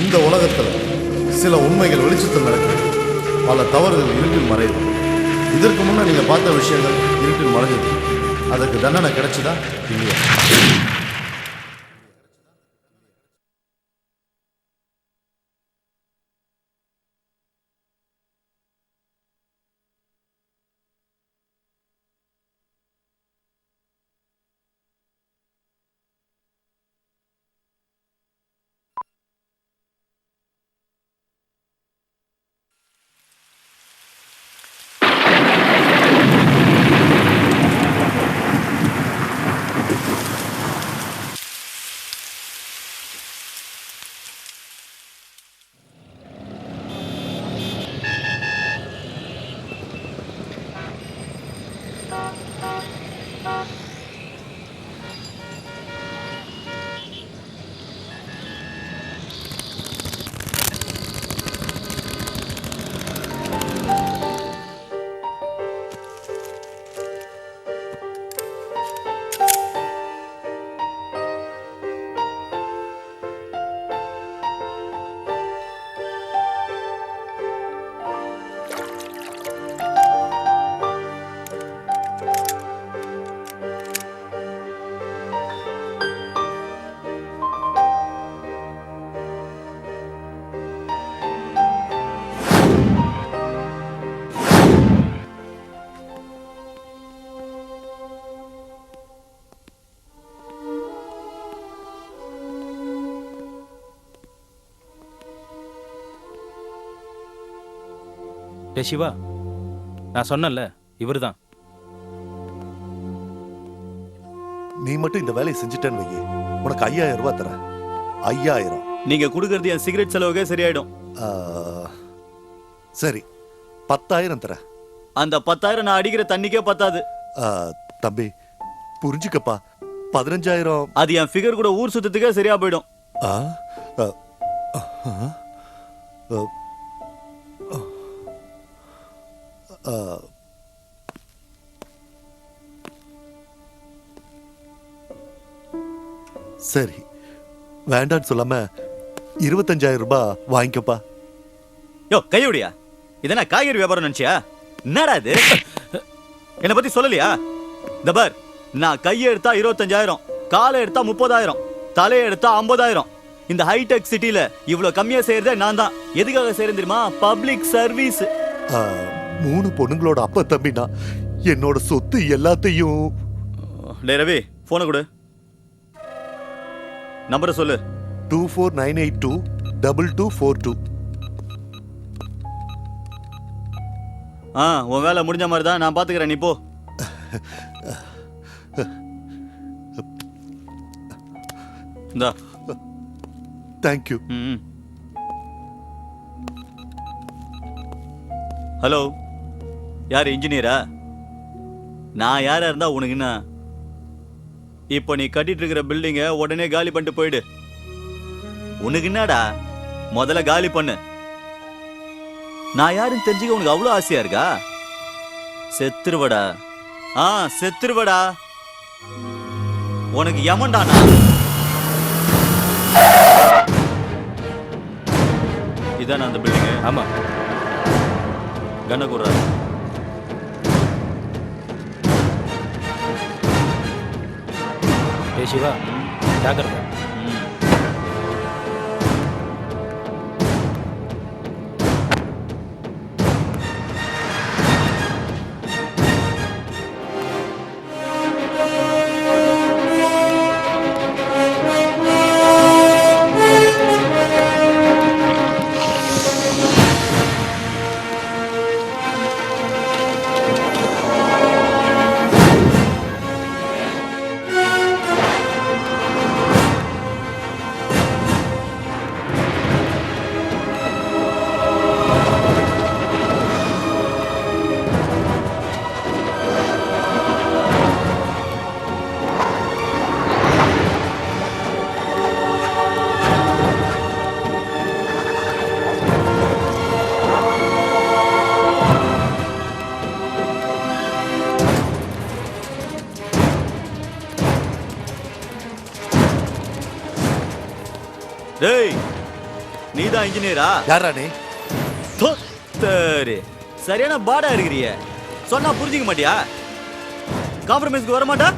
இந்த உலகத்தில் சில உண்மைகள் வெளிச்சத்தில் நடக்குது, பல தவறுகள் இருட்டில் மறையுது. இதற்கு முன்னே நீங்கள் பார்த்த விஷயங்கள் இருட்டில் மறைஞ்சது, அதுக்கு தண்டனை கிடைச்சதா இல்லையா? டே சிவா, நான் சொன்னேன்ல, இவர் தான். நீ மட்டும் இந்த வேலையை செஞ்சுட்டேன்னு வையே, உனக்கு 5000 ரூபாய் தரேன். 5000. நீங்க கொடுக்கறது என் சிகரெட் செலவுக்கே சரியாயிடும். சரி, 10,000 தரேன். அந்த 10,000 நான் அடிக்கிற தண்ணிக்கே பத்தாது. தம்பி புரிஞ்சுக்கப்பா, 15,000 அது என் ஃபிகர் கூட ஊர் சுத்தத்துக்கே சரியா போயிடும். ஆ, ஆ, ஆ, சரி, வேண்டான்னு சொல்லாம 25,000 ரூபாய் வாங்கிக்கப்பா. யோ கையோடியா, இதென்ன காய்கறி வியாபாரம் நினைச்சியா? என்னடா இது? என்னை பத்தி சொல்லலையா? இந்த பார், நான் கையை எடுத்தா 25,000, காலை எடுத்தா 30,000, தலையை எடுத்தா 50,000. இந்த ஹைடெக் சிட்டில இவ்வளவு கம்மியா செய்யறதே நான் தான். எதுக்காக செய்யறேன் தெரியுமா? Public service. 3 பொண்ணுங்களோட அப்பா தம்பினா என்னோட சொத்து எல்லாத்தையும். டேய் ரவி, போனை கொடு. நம்பரை சொல்லு. 249822242. உன் வேலை முடிஞ்ச மாதிரி தான், நான் பாத்துக்கிறேன், நீ போ. இந்தா. தேங்க்யூ. ஹலோ, யார்? இன்ஜினியரா? நான் யாரா இருந்தா உனக்கு என்ன? இப்போ நீ கட்டிட்டு இருக்கிற பில்டிங்க உடனே காலி பண்ணிட்டு போயிடு. உனக்கு என்னடா? முதல்ல காலி பண்ணு. நான் யாருன்னு தெரிஞ்சுக்க உனக்கு அவ்வளவு ஆசையா இருக்கா? செத்துருவடா. செத்துருவடா. உனக்கு யமன்டானா? இதான அந்த பில்டிங்? ஆமா. கண்ண கூடுறா. டே சிவா, ஜாக்கிரதை. நீதான் இன்ஜினியரா? யாரா நீ? தொத்தரு சரியான பாடா இருக்கிறிய. சொன்னா புரிஞ்சுக்க மாட்டியா? காம்ப்ரமைஸ்க்கு வர மாட்டா?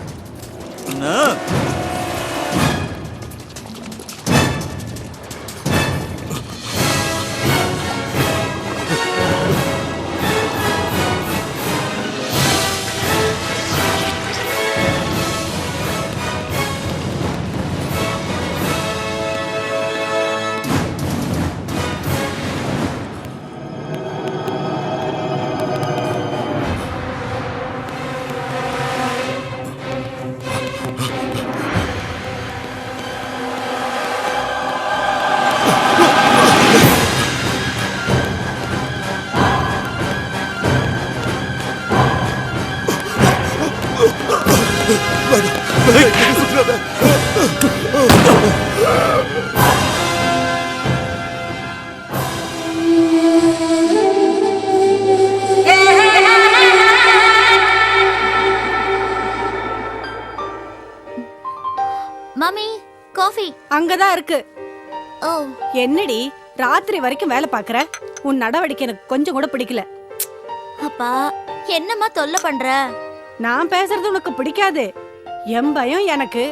மாமி காஃபி அங்கதான் இருக்கு. ஓ என்னடி ராத்திரி வரைக்கும் வேலை பாக்குற? உன் நடவடிக்கை எனக்கு கொஞ்சம் கூட பிடிக்கல. அப்பா என்னம்மா தொல்லை பண்ற? நான் பேசுறது உனக்கு பிடிக்காது. என் பயம் எனக்கு.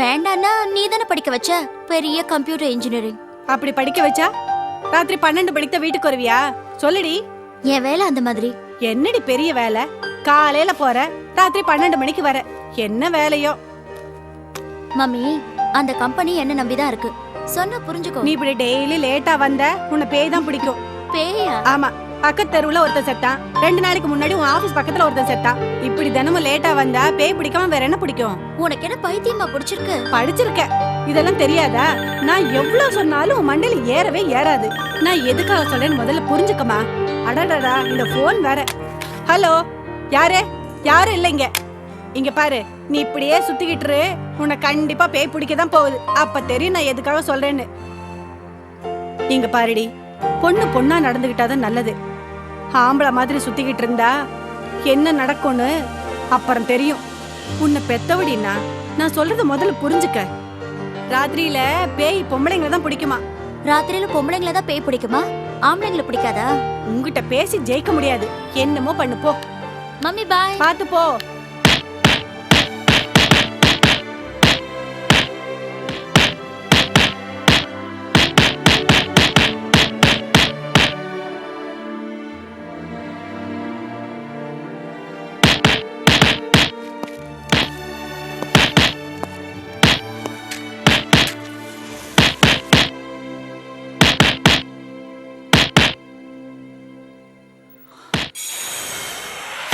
வேண்டான்னா நீ தானே படிக்க வச்ச பெரிய கம்ப்யூட்டர் இன்ஜினியரிங். அப்படி படிக்க வச்சா ராத்திரி 12 மணிக்கு வீட்டுக்கு வருவியா? சொல்லுடி. என் வேலை அந்த மாதிரி. என்னடி பெரிய வேலை? காலையில போற, ராத்திரி 12 மணிக்கு வர. என்ன வேலையோ? மம்மி அந்த கம்பெனி என்ன நம்பிதான் இருக்கு. சொன்னா புரிஞ்சுக்கோ. நீ இப்படி டெய்லி லேட்டா வந்த உன்னை பேய் தான் பிடிக்கும். பேயா? ஆமா, பக்கத்து தெருவுல ஒருத்தன் செத்தான். 2 நாளைக்கு முன்னாடி உன் ஆபீஸ் பக்கத்துல ஒருத்தன் செத்தான். இப்படி தினமும் லேட்டா வந்தா பேய் பிடிக்காம வேற என்ன பிடிக்கும்? உனக்கு என்ன பைத்தியமா பிடிச்சிருக்கு? படிச்சிருக்க, இதெல்லாம் தெரியாதா? நான் எவ்வளவு சொன்னாலும் உன் மண்டையில ஏறவே ஏறாது. நான் எதுக்காக சொல்றேன்னு முதல்ல புரிஞ்சுக்கமா. அடடடா, இந்த போன் வேற. ஹலோ, யாரு? யாரும் இல்லைங்க. இங்க பாரு, நீ இப்படியே சுத்திக்கிட்டு உன்னை கண்டிப்பா பேய் பிடிக்கதான் போகுது. அப்ப தெரியும் நான் எதுக்காக சொல்றேன்னு. இங்க பாருடி, பொண்ணு பொண்ணா நடந்துகிட்டாதான் நல்லது. ஆம்பளை மாதிரி சுத்திக்கிட்டு இருந்தா என்ன நடக்கும்னு அப்புறம் தெரியும். உன்னை பெத்தவடினா நான் சொல்றத முதல்ல புரிஞ்சுக்க. ராத்திரியில பேய் பொம்பளைங்களை தான் பிடிக்குமா? ராத்திரியில பொம்பளைங்களை தான் பேய் பிடிக்குமா? ஆம்பளைங்களை பிடிக்காதா? உங்ககிட்ட பேசி ஜெயிக்க முடியாது. என்னமோ பண்ணு போ. Mummy bye. பாத்து போ.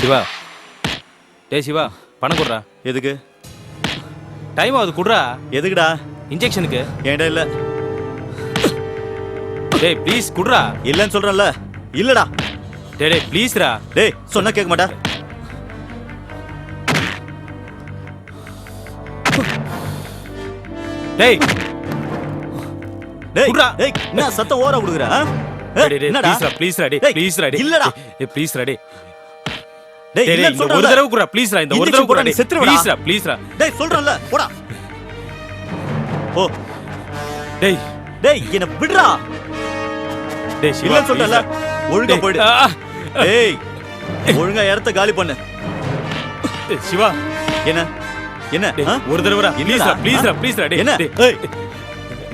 சிவா, டேய் சிவா, பணம் குடுறா. எதுக்கு? டைம் ஆகுது, குடுறா. எதுக்குடா? இன்ஜெக்ஷனுக்கு. ஏன்டா இல்ல? டேய் ப்ளீஸ் குடுறா. இல்லன்னு சொல்றேன்ல. இல்லடா. டேய் டேய் ப்ளீஸ்ரா. டேய் சொன்னா கேட்க மாட்டா? டேய் டேய் குடுறா. டேய் என்ன சத்தம் ஓரா குடுக்குற? டேய் டேய் ப்ளீஸ்ரா ப்ளீஸ்ரா டேய் ப்ளீஸ்ரா டேய். இல்லடா. டேய் ப்ளீஸ்ரா டேய். டேய் டேய் இல்ல இந்த சொல்றேன். ஒரு தடவை குடுறா ப்ளீஸ்ரா. இந்த ஒரு தடவை குடுறா. ப்ளீஸ்ரா ப்ளீஸ்ரா. டேய் சொல்றேன்ல, போடா. ஓ டேய் டேய் என்ன விடுடா. டேய் சிவா இல்லன்னு சொல்றேன்ல. ஒழுங்கா போய்டு. டேய் ஒழுங்கா இடத்த காலி பண்ணு. சிவா என்ன என்ன ஒரு தடவைடா. ப்ளீஸ்ரா ப்ளீஸ்ரா ப்ளீஸ்ரா டேய். என்ன? டேய்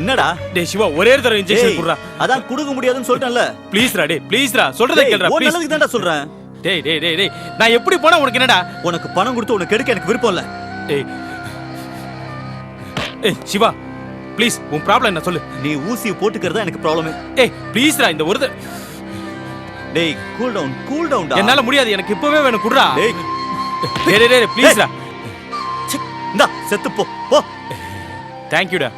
என்னடா? டேய் சிவா ஒரே ஒரு தடவை இன்ஜெக்ஷன் குடுறா. அதான் கொடுக்க முடியாதுன்னு சொல்றேன்ல. ப்ளீஸ்ரா டேய் ப்ளீஸ்ரா. சொல்றத கேளுடா ஒரு ப்ளீஸ். நல்லதுக்கு தான்டா சொல்றேன். டேய் டேய் டேய் டேய் நான் எப்படி போனா உனக்கு என்னடா? உனக்கு பணம் கொடுத்து உனக்கு எடுக்க எனக்கு விருப்பம் இல்ல. டேய் ஏய் சிவா ப்ளீஸ் உன் ப்ராப்ளம் என்ன சொல்லு. நீ ஊசி போட்டுக்கிறதா எனக்கு ப்ராப்ளமே. ஏய் ப்ளீஸ்ரா இந்த ஒரு டேய் கூல் டவுன் டா. என்னால முடியாது, எனக்கு இப்பவே வேணும் குடுறா. டேய் டேய் டேய் டேய் ப்ளீஸ்ரா. இந்தா செத்து போ போ. தேங்க் யூடா.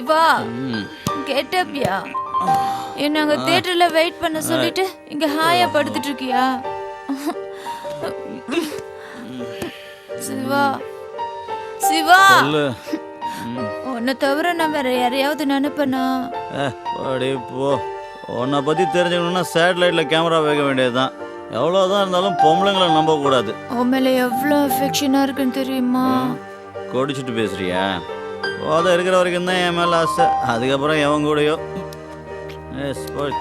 சிவா கெட்டப்யா என்ன அங்க தியேட்டர்ல வெயிட் பண்ண சொல்லிட்டு இங்க ஹாயா படுத்துட்டு இருக்கியா? சிவா சிவா சொல்லு. உன்னை தவிர நான் வேற யாரையாவது நினைப்பேனா? அடே போ. உன்னை பத்தி தெரிஞ்சுக்கணும்னா சேட்டலைட்ல கேமரா வைக்க வேண்டியதுதான். எவ்வளவுதான் இருந்தாலும் பொம்பளைங்களை நம்ப கூடாது. உன் மேல எவ்வளவு அஃபெக்ஷனா இருக்குன்னு தெரியுமா? கொடிச்சிட்டு பேசுறியா? போதை இருக்கிற வரைக்கும் தான் என் மேல ஆசை. அதுக்கப்புறம் எவன் கூடயோ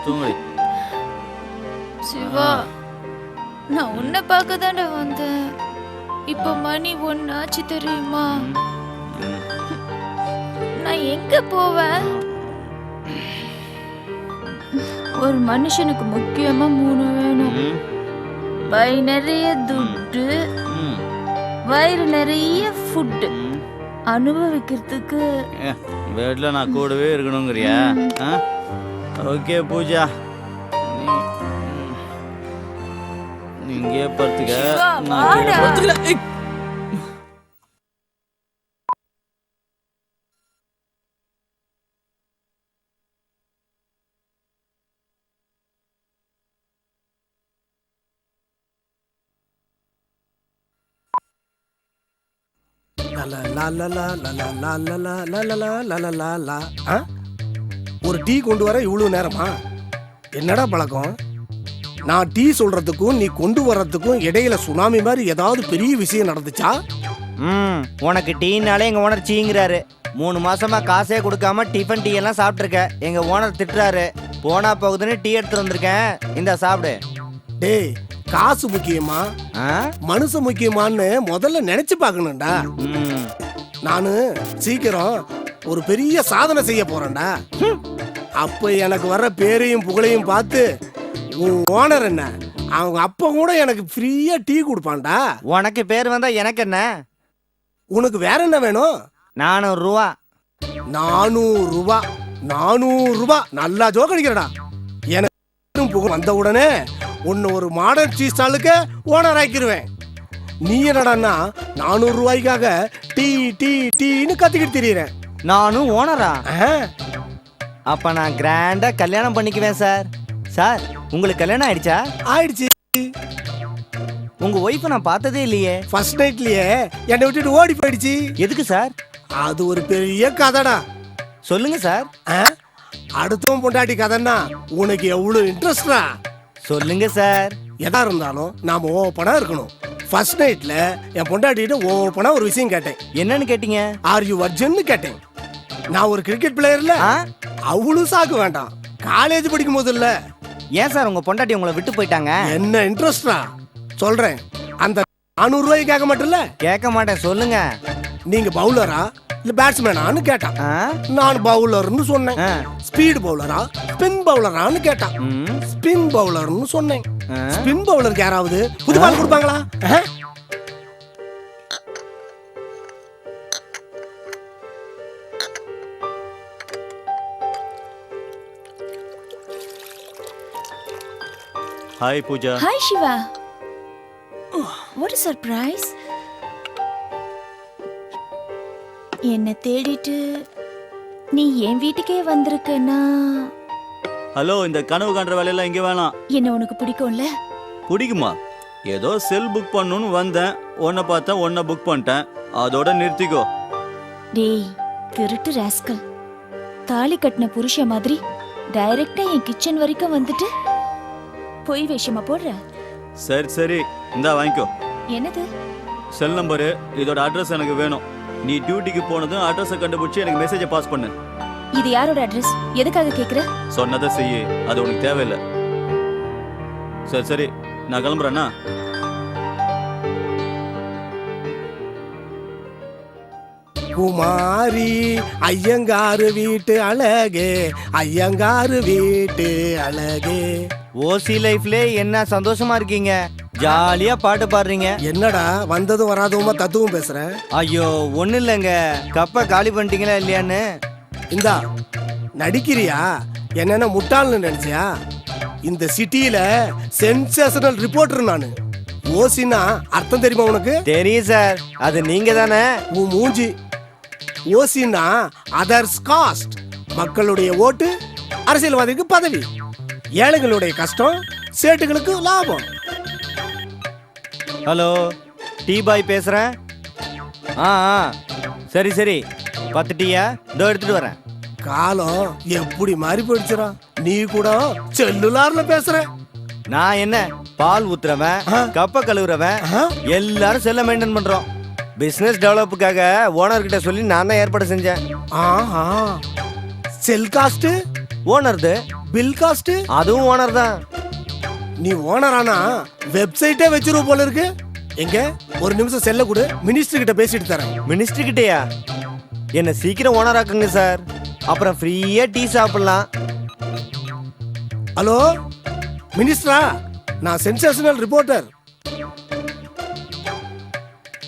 தூங்கி. சிவா நான் உன்னை பார்க்க தானே வந்தேன். இப்ப மணி 1 ஆச்சு தெரியுமா? நான் எங்க போவேன்? ஒரு மனுஷனுக்கு முக்கியமா 3 வேணும். பை நிறைய துட்டு, வயிறு நிறைய ஃபுட்டு, அனுபவிக்கிறதுக்கு வீட்டில் நான் கூடவே இருக்கணுங்கிறியா? ஓகே பூஜா, நீங்க படுத்துக்க. ஒரு டீ கொண்டு வர இவ்வளவு நேரமா? என்னடா பழக்கம்? நான் டீ சொல்றதுக்கும் நீ கொண்டு வர்றதுக்கும் இடையில சுனாமி மாதிரி ஏதாவது பெரிய விஷயம் நடந்துச்சா? உனக்கு டீனாலே எங்க ஓனர் சீங்கிறாரு. 3 மாசமா காசே கொடுக்காம டிஃபன் டீ எல்லாம் சாப்பிட்டுருக்க. எங்க ஓனர் திட்டுறாரு. போனா போகுதுன்னு டீ எடுத்து வந்திருக்கேன், இந்த சாப்பிடு. டேய், காசு முக்கியமா மனுஷன் முக்கியமான்னு முதல்ல நினைச்சு பார்க்கணும்டா. நானு சீக்கிரம் ஒரு பெரிய சாதனை செய்ய போறேன்டா. அப்ப எனக்கு வர்ற பேரையும் புகழையும் பார்த்து உன் ஓனர் என்ன, அவங்க அப்ப கூட எனக்கு ஃப்ரீயா டீ கொடுப்பான்டா. உனக்கு பேர் வந்தா எனக்கு என்ன? உனக்கு வேற என்ன வேணும்? 400 ரூபா. 400 ரூபா? 400 ரூபா? நல்லா ஜோக் அடிக்கிறடா. எனக்கு புகழ் வந்த உடனே உன்னை ஒரு மாடர்ன் டீ ஸ்டாலுக்கு ஓனர் ஆக்கிடுவேன். நீ என்னடான்னா 400 ரூபாய்க்காக டீ டீ டீன்னு கத்திக்கிட்டு திரியறேன். நானும் ஓனரா? அப்ப நான் கிராண்டா கல்யாணம் பண்ணிக்குவேன் சார். சார், உங்களுக்கு கல்யாணம் ஆயிடுச்சா? ஆயிடுச்சு. உங்க ஒய்ஃபை நான் பார்த்ததே இல்லையே. ஃபர்ஸ்ட் நைட்லயே என்னை விட்டுட்டு ஓடி போயிடுச்சு. எதுக்கு சார்? அது ஒரு பெரிய கதைடா. சொல்லுங்க சார். அடுத்தவன் பொண்டாட்டி கதைன்னா உனக்கு எவ்வளவு இன்ட்ரெஸ்டா? சொல்லுங்க சார். எதா இருந்தாலும் நாம ஓப்பனா இருக்கணும். ஃபர்ஸ்ட் நைட்ல என் பொண்டாட்டிட்ட ஓப்பனா ஒரு விஷயம் கேட்டேன். என்னன்னு கேட்டீங்க? ஆர் யூ வர்ஜின்னு கேட்டேன். நான் ஒரு கிரிக்கெட் பிளேயர்ல அவ்வளவு சாக்கு வேண்டாம். காலேஜ் படிக்கும் போது இல்ல. ஏன் சார் உங்க பொண்டாட்டி உங்களை விட்டு போயிட்டாங்க? என்ன இன்ட்ரெஸ்டா? சொல்றேன். அந்த 400 ரூபாய்க்கு கேட்க மாட்டேன்ல? கேட்க மாட்டேன், சொல்லுங்க. நீங்க பவுலரா இல்ல பேட்ஸ்மேனான்னு கேட்டான். நான் பவுலர்னு சொன்னேன். ஸ்பீட் பவுலரா ஸ்பின் பவுலரான்னு கேட்டான். ஸ்பின் பவுலர்னு சொன்னேன். ஸ்பின் பவுலருக்கு யாராவது புது பால் கொடுப்பாங்களா? Hi Pooja. Hi Siva. What a surprise. என்ன தேடிட்டு நீ என் வீட்டுக்கே வந்திருக்கனா? ஹலோ, இந்த கனவு காண்ற வேலையெல்லாம் இங்கே வேணாம். என்ன உனக்கு பிடிக்கும்ல? பிடிக்குமா? ஏதோ செல் புக் பண்ணணும்னு வந்தேன். உன்னை பார்த்தேன், உன்னை புக் பண்ணிட்டேன். அதோட நிறுத்திக்கோ. டேய் திருட்டு ராஸ்கல், தாலி கட்டின புருஷ மாதிரி டைரக்டா என் கிச்சன் வரைக்கும் வந்துட்டு பொய் வேஷமா போடுற? சரி சரி, இந்தா வாங்கிக்கோ. என்னது? செல் நம்பரு, இதோட அட்ரஸ் எனக்கு வேணும். நீ டியூட்டிக்கு போனதும் அட்ரஸை கண்டுபிடிச்சு எனக்கு மெசேஜை பாஸ் பண்ணு. இது யாரோட அட்ரஸ்? எதுக்காக கேக்குற? சொன்னதை செய்யு, அது உனக்கு தேவையில்லை. சரி சரி, நான் கிளம்புறேன்னா. குமாரி ஐயங்காரு வீட்டு அழகே, ஐயங்காரு வீட்டு அழகே. ஓசி லைஃப்ல என்ன சந்தோஷமா இருக்கீங்க, ஜாலியா பாட்டு பாடுறீங்க. என்னடா வந்ததும் வராதவுமா தத்துவம் பேசுற? ஐயோ ஒண்ணு இல்லைங்க, கப்ப காலி பண்ணிட்டீங்களா இல்லையான்னு. இந்தா நடிக்கிறியா? என்னென்ன முட்டாள்னு நினைச்சியா? இந்த சிட்டியில சென்சேஷனல் ரிப்போர்ட்டர் நானு. ஓசினா அர்த்தம் தெரியுமா உனக்கு? தெரியும் சார், அது நீங்க தானே. உன் மூஞ்சி ஓசின்னா அதர்ஸ் காஸ்ட். மக்களுடைய ஓட்டு அரசியல்வாதிக்கு பதவி, ஏழைகளுடைய கஷ்டம் சேட்டுகளுக்கு லாபம். ஹலோ, டீ பாய் பேசுறேன். ஆ ஆ, சரி சரி, 10 டீயா இதோ எடுத்துட்டு வரேன். காலம் எப்படி மாறி போயிடுச்சுரா. நீ கூட செல்லுலார்ல பேசுற. நான் என்ன பால் ஊத்துறவன், கப்ப கழுவுறவன், எல்லாரும் செல்ல மெயின்டைன் பண்றோம். பிசினஸ் டெவலப்புக்காக ஓனர் கிட்ட சொல்லி நான் தான் ஏற்பாடு செஞ்சேன். ஆஹா, செல் காஸ்ட் ஓனர்து, பில் காஸ்ட் அதுவும் ஓனர் தான். நீ ஓனரானா வெப்சைட்டே வச்சிருவ போல இருக்கு. எங்க ஒரு நிமிஷம் செல்ல கொடு, மினிஸ்டர் கிட்ட பேசிட்டு தரேன். மினிஸ்டர் கிட்டயா? என்ன சீக்கிரம் ஓனர் ஆக்குங்க சார், அப்புறம் ஃப்ரீயா டீ சாப்பிடலாம். ஹலோ மினிஸ்டரா, நான் சென்சேஷனல் ரிப்போர்ட்டர்.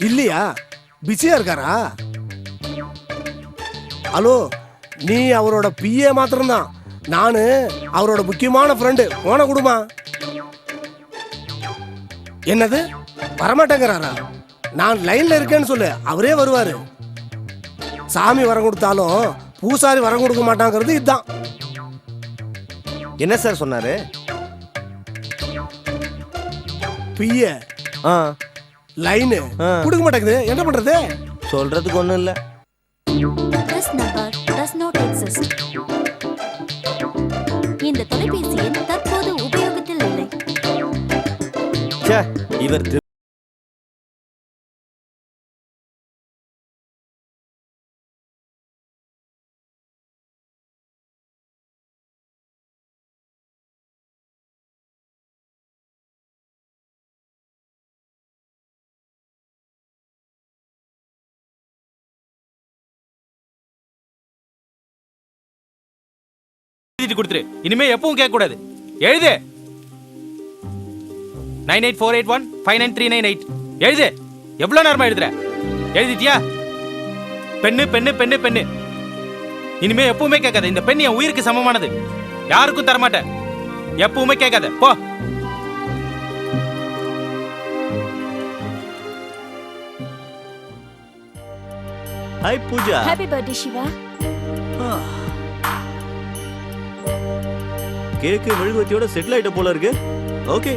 இல்லையா, பிஸியா இருக்காரா? ஹலோ, நீ அவரோட பிஏ மாத்திரம்தான், நானு அவரோட முக்கியமான ஃப்ரெண்டு. போன கொடுமா. என்னது வரமாட்டேங்கிறாரா? நான் லைன்ல இருக்கேன்னு சொல்லு, அவரே வருவாரு. சாமி வரம் கொடுத்தாலும் பூசாரி வரம் கொடுக்க மாட்டாங்கிறது இதுதான். என்ன சார் சொன்னாரு? பிஏ ஆ, லைனு கொடுக்க மாட்டேங்குது, என்ன பண்றது? சொல்றதுக்கு ஒண்ணும் இல்ல. This number does not exist. இந்த தொலைபேசி எண் தற்போது உபயோகத்தில் இல்லை. ச்சே, இவர் எழுதிட்டு கொடுத்துரு. இனிமே எப்பவும் கேட்க கூடாது. எழுது. 9848159398. எழுது. எவ்வளவு நேரமா எழுதுற? எழுதிட்டியா? பெண்ணு பெண்ணு பெண்ணு பெண்ணு. இனிமே எப்பவுமே கேட்காத. இந்த பெண் என் உயிருக்கு சமமானது. யாருக்கும் தரமாட்டேன். எப்பவுமே கேட்காத. போ. Hi Pooja. Happy birthday Shiva. Cake மெழுகுவத்தியோட செட்டில் ஆயிட்ட போல இருக்கு. ஓகே,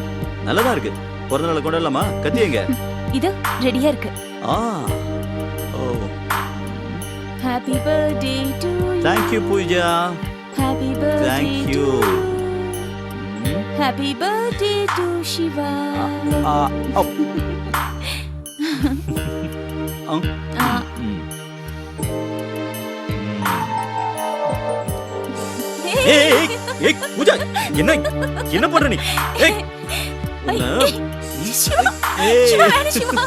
நல்லதா இருக்கு. பிறந்த நாளை கொண்டாடலாமா? கத்தியங்க. இது ரெடியா இருக்கு. ஆ, ஓ, happy birthday to you. Thank you Pooja. Happy birthday thank you. Happy birthday to Shiva. ஏய் ஏய் பூஜா, என்ன என்ன பண்ற நீ? ஏய் சிவா, சிவா, வேணாம் சிவா.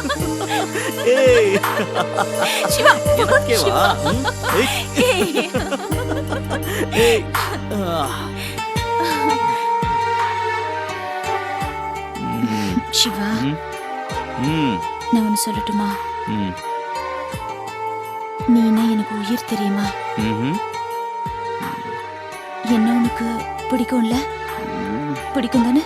ஏய் சிவா, ஓகே வா. ஏய். ஏய் சிவா, ம் நான் ஒன்று சொல்லட்டுமா? ம் நீனா எனக்கு உயிர் தெரியுமா? ம் என்ன உனக்கு பிடிக்கும்ல? பிடிக்கும் தானே?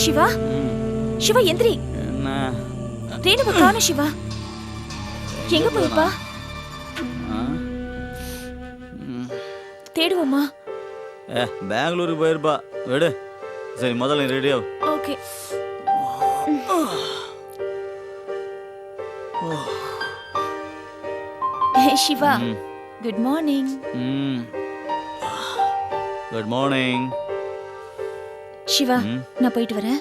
சிவா சிவா எந்திரி. என்ன ரேணுவை காணோம் சிவா. எங்க போயிருப்பா? ஆ? தேடுவோமா? பெங்களூருக்கு போயிருப்பா. விடு. சரி முதல்ல ரெடி ஆகு. Okay. Siva good morning. Good morning. Siva நான் போயிட்டு வரேன்.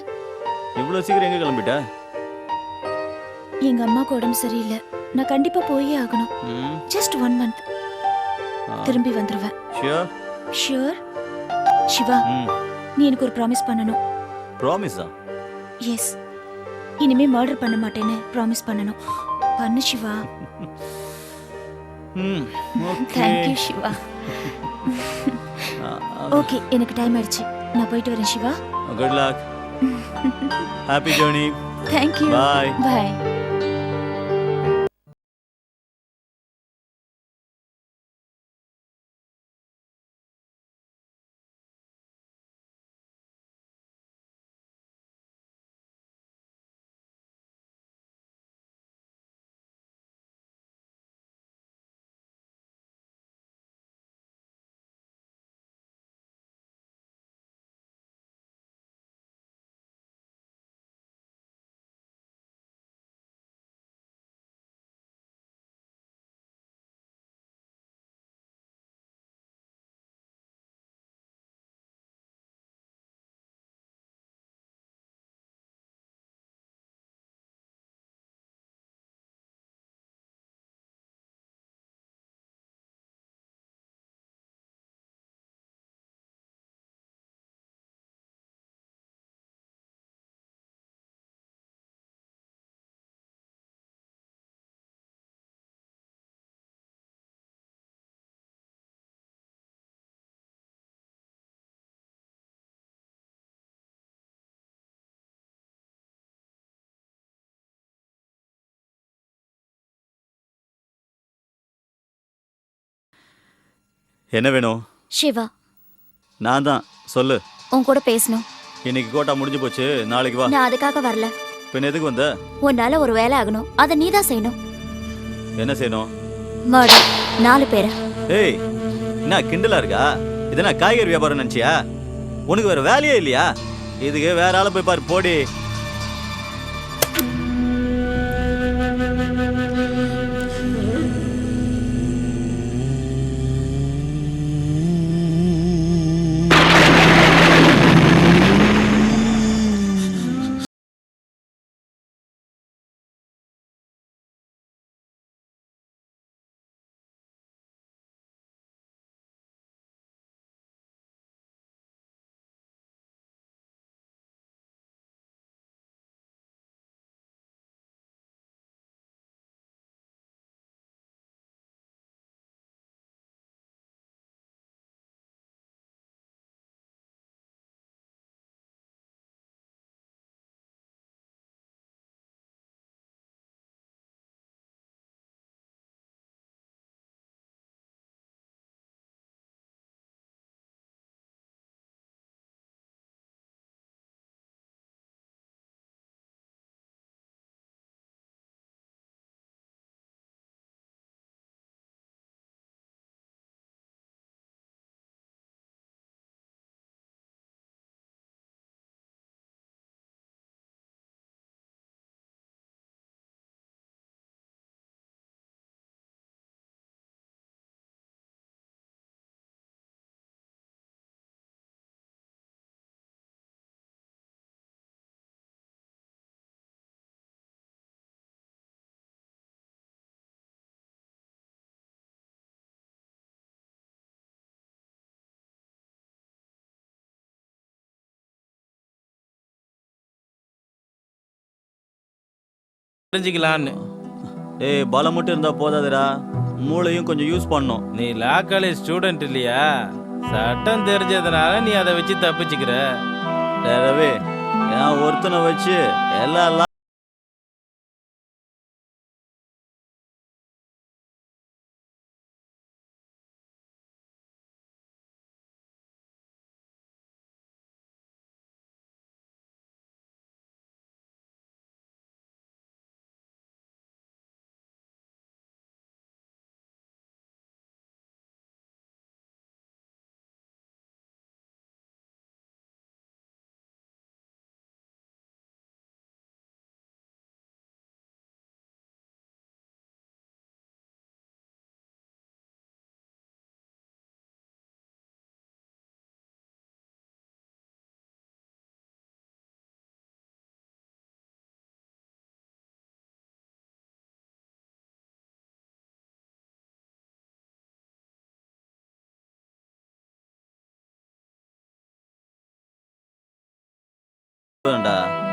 இவ்வளோ சீக்கிரம் எங்க கிளம்பிட்ட? எங்க அம்மாக்கு உடம்பு சரியில்லை. நான் கண்டிப்பா போயே ஆகணும். Just 1 month. திரும்பி வந்துருவேன். ஷியோர்? ஷியோர். சிவா நீ எனக்கு ஒரு ப்ராமிஸ் பண்ணணும். ப்ராமிஸா? எஸ். இனிமே மர்டர் பண்ண மாட்டேன்னு ப்ராமிஸ் பண்ணணும். பண்ணு Siva. Thank you Siva. Okay எனக்கு டைம் ஆயிடுச்சு. நான் போயிட்டு வரேன் Siva. Good luck. Happy journey. Thank you. Bye. Bye. என்ன வேணும்? சிவா நான் தான். சொல்லு. உன் கூட பேசணும். இன்னைக்கு கோட்டா முடிஞ்சு போச்சு. நாளைக்கு வா. நான் அதுக்காக வரல. பின்ன எதுக்கு வந்த? உன்னால ஒரு வேலை ஆகணும். அதை நீ தான் செய்யணும். என்ன செய்யணும்? மர்டர் 4 பேரை. ஏய் என்ன கிண்டலா இருக்கா? இது நான் காய்கறி வியாபாரம் நினைச்சியா? உனக்கு வேற வேலையே இல்லையா? இதுக்கு வேற ஆளை போய் பாரு. போடி. தெரிஞ்சுக்கலான்னு. ஏய் பலம் மட்டும் இருந்தா போதாதுடா. மூளையும் கொஞ்சம் யூஸ் பண்ணணும். நீ லா காலேஜ் ஸ்டூடெண்ட் இல்லையா? சட்டம் தெரிஞ்சதுனால நீ அதை வச்சு தப்பிச்சுக்கிற. ரவி ஏன் ஒருத்தனை வச்சு எல்லா வேண்டாம்